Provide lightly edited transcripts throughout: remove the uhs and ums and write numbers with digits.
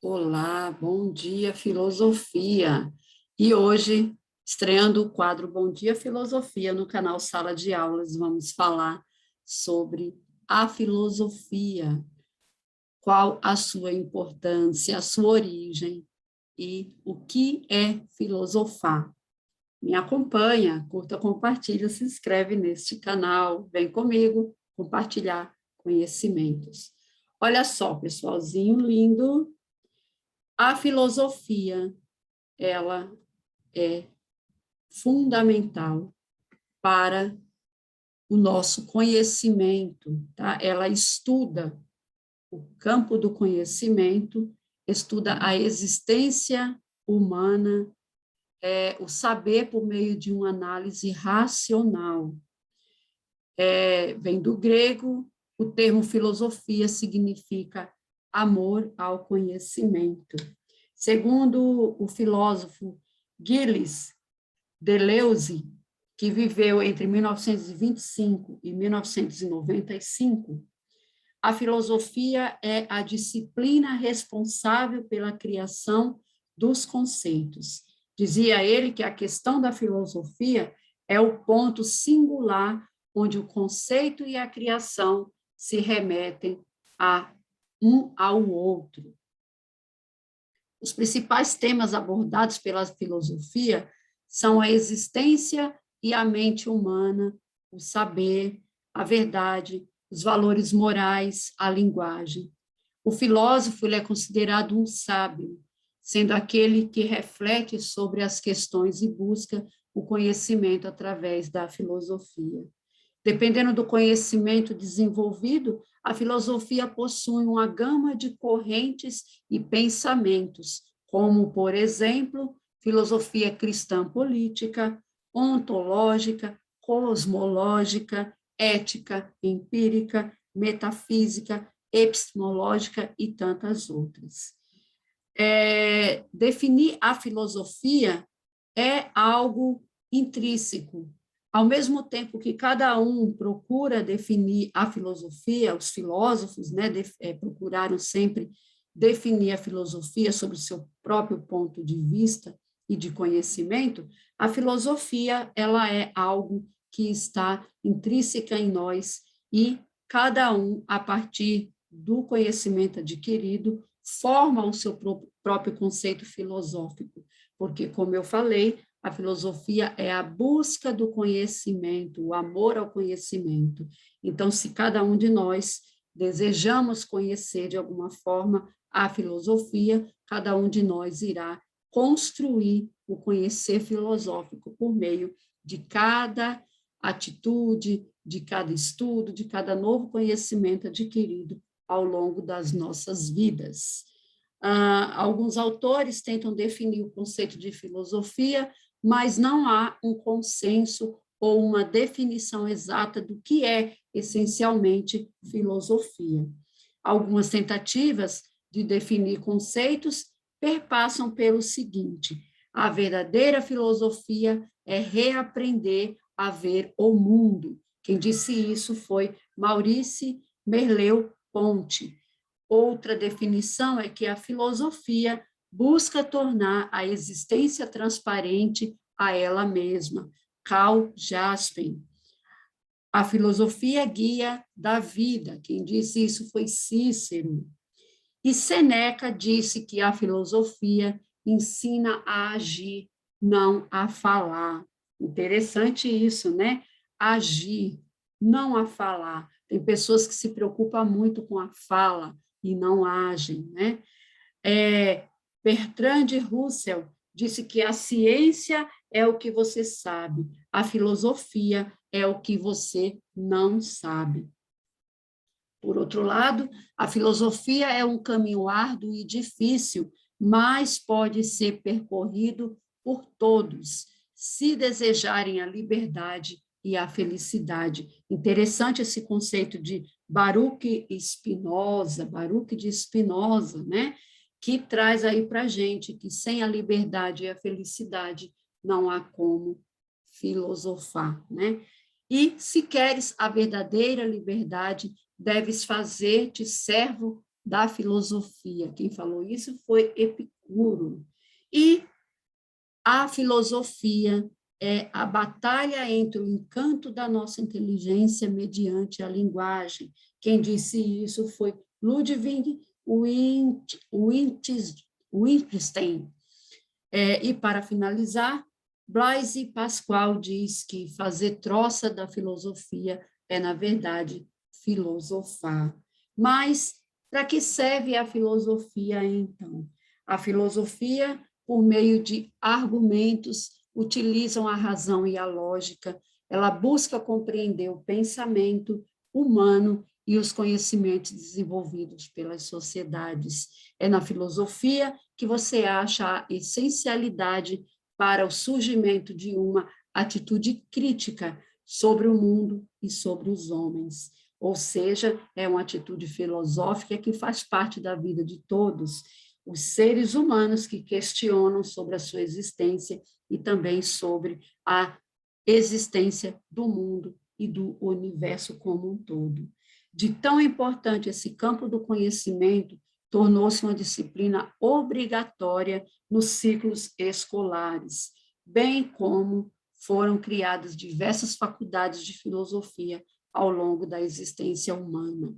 Olá, bom dia, filosofia. E hoje, estreando o quadro Bom Dia Filosofia no canal Sala de Aulas, vamos falar sobre a filosofia, qual a sua importância, a sua origem e o que é filosofar. Me acompanha, curta, compartilha, se inscreve neste canal, vem comigo compartilhar conhecimentos. Olha só, pessoalzinho lindo, a filosofia, ela é fundamental para o nosso conhecimento, tá? Ela estuda o campo do conhecimento, estuda a existência humana, o saber por meio de uma análise racional. Vem do grego, o termo filosofia significa amor ao conhecimento. Segundo o filósofo Gilles Deleuze, que viveu entre 1925 e 1995, a filosofia é a disciplina responsável pela criação dos conceitos. Dizia ele que a questão da filosofia é o ponto singular onde o conceito e a criação se remetem a um ao outro. Os principais temas abordados pela filosofia são a existência e a mente humana, o saber, a verdade, os valores morais, a linguagem. O filósofo ele é considerado um sábio, sendo aquele que reflete sobre as questões e busca o conhecimento através da filosofia. Dependendo do conhecimento desenvolvido, a filosofia possui uma gama de correntes e pensamentos, como, por exemplo, filosofia cristã política, ontológica, cosmológica, ética, empírica, metafísica, epistemológica e tantas outras. Definir a filosofia é algo intrínseco. Ao mesmo tempo que cada um procura definir a filosofia, os filósofos, né, procuraram sempre definir a filosofia sob o seu próprio ponto de vista e de conhecimento, a filosofia ela é algo que está intrínseca em nós e cada um, a partir do conhecimento adquirido, forma o seu próprio conceito filosófico, porque, como eu falei, a filosofia é a busca do conhecimento, o amor ao conhecimento. Então, se cada um de nós desejamos conhecer de alguma forma a filosofia, cada um de nós irá construir o conhecer filosófico por meio de cada atitude, de cada estudo, de cada novo conhecimento adquirido ao longo das nossas vidas. Alguns autores tentam definir o conceito de filosofia, mas não há um consenso ou uma definição exata do que é essencialmente filosofia. Algumas tentativas de definir conceitos perpassam pelo seguinte: a verdadeira filosofia é reaprender a ver o mundo. Quem disse isso foi Maurice Merleau-Ponty. Outra definição é que a filosofia busca tornar a existência transparente a ela mesma. Carl Jasper. A filosofia é guia da vida. Quem disse isso foi Cícero. E Sêneca disse que a filosofia ensina a agir, não a falar. Interessante isso, né? Agir, não a falar. Tem pessoas que se preocupam muito com a fala e não agem, né? Bertrand Russell disse que a ciência é o que você sabe, a filosofia é o que você não sabe. Por outro lado, a filosofia é um caminho árduo e difícil, mas pode ser percorrido por todos, se desejarem a liberdade e a felicidade. Interessante esse conceito de Baruch de Spinoza, né? Que traz aí para a gente que sem a liberdade e a felicidade não há como filosofar, né? E se queres a verdadeira liberdade, deves fazer-te servo da filosofia. Quem falou isso foi Epicuro. E a filosofia é a batalha entre o encanto da nossa inteligência mediante a linguagem. Quem disse isso foi Ludwig Wittgenstein. E, para finalizar, Blaise Pascal diz que fazer troça da filosofia é, na verdade, filosofar. Mas, para que serve a filosofia, então? A filosofia, por meio de argumentos, utilizam a razão e a lógica, ela busca compreender o pensamento humano e os conhecimentos desenvolvidos pelas sociedades. É na filosofia que você acha a essencialidade para o surgimento de uma atitude crítica sobre o mundo e sobre os homens. Ou seja, é uma atitude filosófica que faz parte da vida de todos, os seres humanos que questionam sobre a sua existência e também sobre a existência do mundo e do universo como um todo. De tão importante esse campo do conhecimento, tornou-se uma disciplina obrigatória nos ciclos escolares, bem como foram criadas diversas faculdades de filosofia ao longo da existência humana.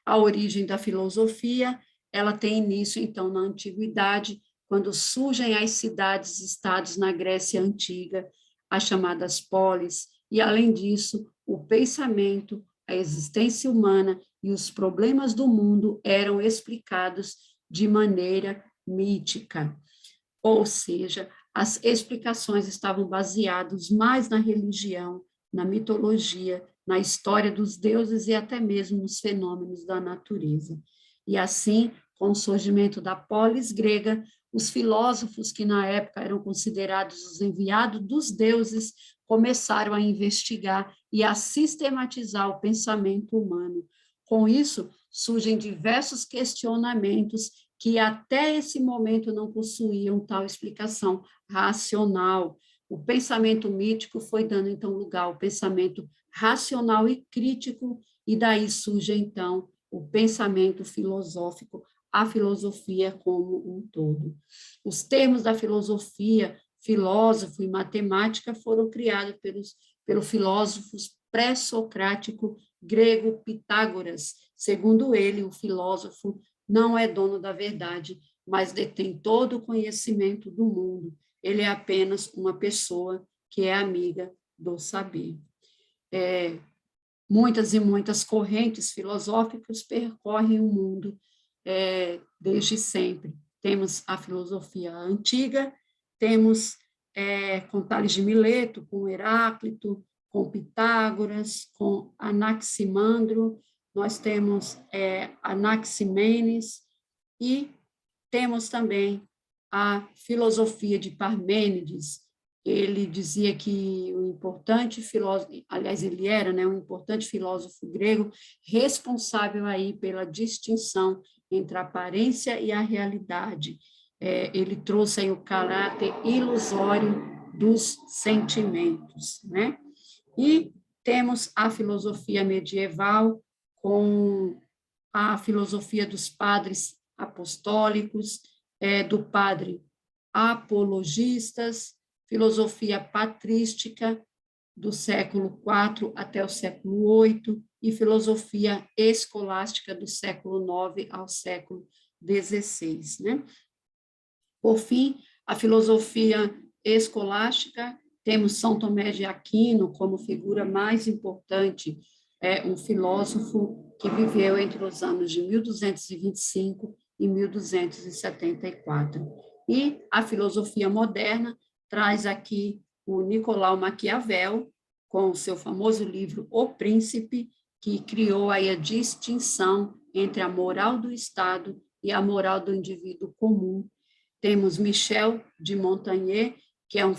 A origem da filosofia, ela tem início, então, na antiguidade, quando surgem as cidades-estados na Grécia Antiga, as chamadas polis, e, além disso, o pensamento, a existência humana e os problemas do mundo eram explicados de maneira mítica, ou seja, as explicações estavam baseadas mais na religião, na mitologia, na história dos deuses e até mesmo nos fenômenos da natureza. E assim, com o surgimento da polis grega, os filósofos que na época eram considerados os enviados dos deuses começaram a investigar e a sistematizar o pensamento humano. Com isso, surgem diversos questionamentos que até esse momento não possuíam tal explicação racional. O pensamento mítico foi dando, então, lugar ao pensamento racional e crítico, e daí surge, então, o pensamento filosófico, a filosofia como um todo. Os termos da filosofia, filósofo e matemática foram criados pelo filósofo pré-socrático grego Pitágoras. Segundo ele, o filósofo não é dono da verdade, mas detém todo o conhecimento do mundo. Ele é apenas uma pessoa que é amiga do saber. Muitas e muitas correntes filosóficas percorrem o mundo desde sempre. Temos a filosofia antiga, temos com Tales de Mileto, com Heráclito, com Pitágoras, com Anaximandro, nós temos Anaximenes, e temos também a filosofia de Parmênides. Ele dizia que o importante filósofo, aliás, ele era, né, um importante filósofo grego, responsável aí pela distinção entre a aparência e a realidade. Ele trouxe aí o caráter ilusório dos sentimentos, né? E temos a filosofia medieval com a filosofia dos padres apostólicos, do padre apologistas, filosofia patrística do século IV até o século VIII e filosofia escolástica do século IX ao século XVI, né? Por fim, a filosofia escolástica, temos São Tomé de Aquino como figura mais importante, um filósofo que viveu entre os anos de 1225 e 1274. E a filosofia moderna traz aqui o Nicolau Maquiavel, com o seu famoso livro O Príncipe, que criou aí a distinção entre a moral do Estado e a moral do indivíduo comum. Temos Michel de Montaigne, que é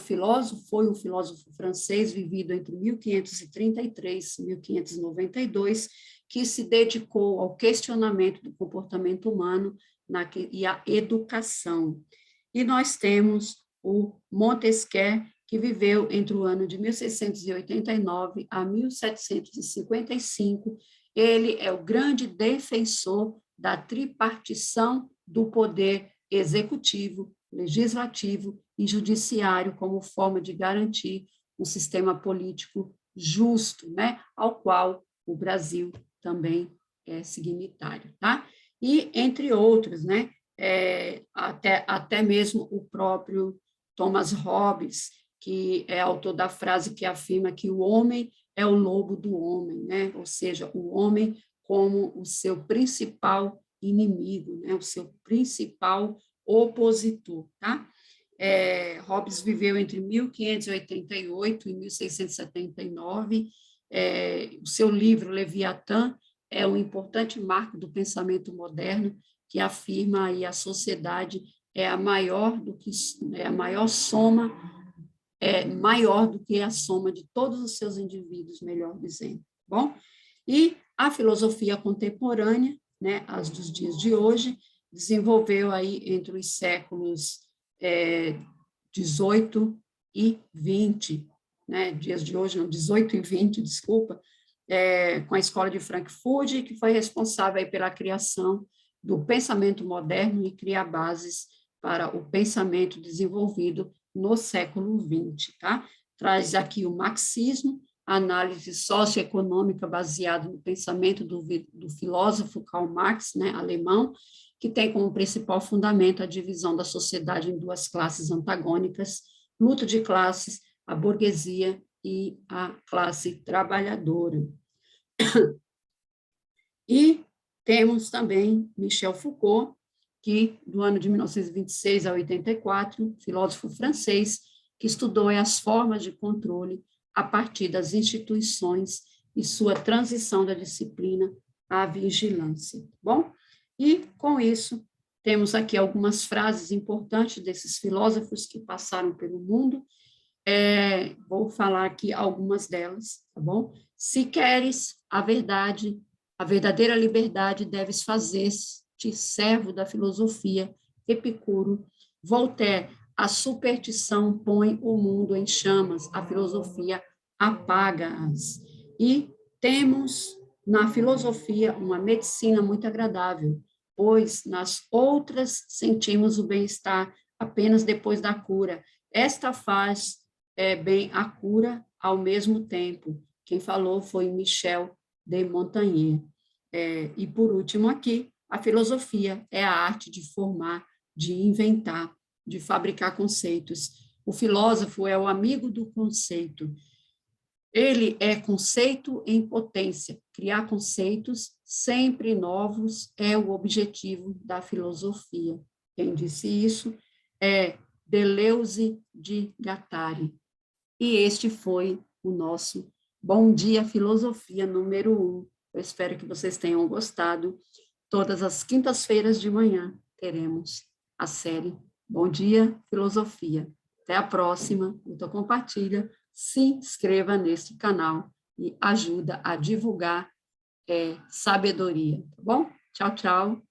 foi um filósofo francês, vivido entre 1533 e 1592, que se dedicou ao questionamento do comportamento humano e à educação. E nós temos o Montesquieu, que viveu entre o ano de 1689 a 1755. Ele é o grande defensor da tripartição do poder executivo, legislativo e judiciário como forma de garantir um sistema político justo, né, ao qual o Brasil também é signatário, tá? E, entre outros, né, até mesmo o próprio Thomas Hobbes, que é autor da frase que afirma que o homem é o lobo do homem, né? Ou seja, o homem como o seu principal inimigo, né? O seu principal opositor, tá? Hobbes viveu entre 1588 e 1679. O seu livro Leviatã é um importante marco do pensamento moderno que afirma aí a sociedade é a maior do que a maior soma maior do que a soma de todos os seus indivíduos, melhor dizendo, bom? E a filosofia contemporânea, né, as dos dias de hoje, desenvolveu aí entre os séculos 18 e 20, né, dias de hoje, não, 18 e 20, desculpa, com a Escola de Frankfurt, que foi responsável aí pela criação do pensamento moderno e criar bases para o pensamento desenvolvido no século XX, tá? Traz aqui o marxismo, análise socioeconômica baseada no pensamento do filósofo Karl Marx, né, alemão, que tem como principal fundamento a divisão da sociedade em duas classes antagônicas, luta de classes, a burguesia e a classe trabalhadora. E temos também Michel Foucault, que do ano de 1926 a 84, filósofo francês, que estudou as formas de controle a partir das instituições e sua transição da disciplina à vigilância. Bom, e com isso, temos aqui algumas frases importantes desses filósofos que passaram pelo mundo. Vou falar aqui algumas delas, tá bom? Se queres a verdade, a verdadeira liberdade, deves fazer-te servo da filosofia. Epicuro. Voltaire. A superstição põe o mundo em chamas, a filosofia apaga-as. E temos na filosofia uma medicina muito agradável, pois nas outras sentimos o bem-estar apenas depois da cura. Esta faz bem a cura ao mesmo tempo. Quem falou foi Michel de Montaigne. E por último aqui, a filosofia é a arte de formar, de inventar, de fabricar conceitos. O filósofo é o amigo do conceito. Ele é conceito em potência. Criar conceitos sempre novos é o objetivo da filosofia. Quem disse isso é Deleuze de Guattari. E este foi o nosso Bom Dia Filosofia número 1. Eu espero que vocês tenham gostado. Todas as quintas-feiras de manhã teremos a série Bom Dia Filosofia. Até a próxima. Então, compartilha, se inscreva neste canal e ajuda a divulgar sabedoria, tá bom? Tchau, tchau.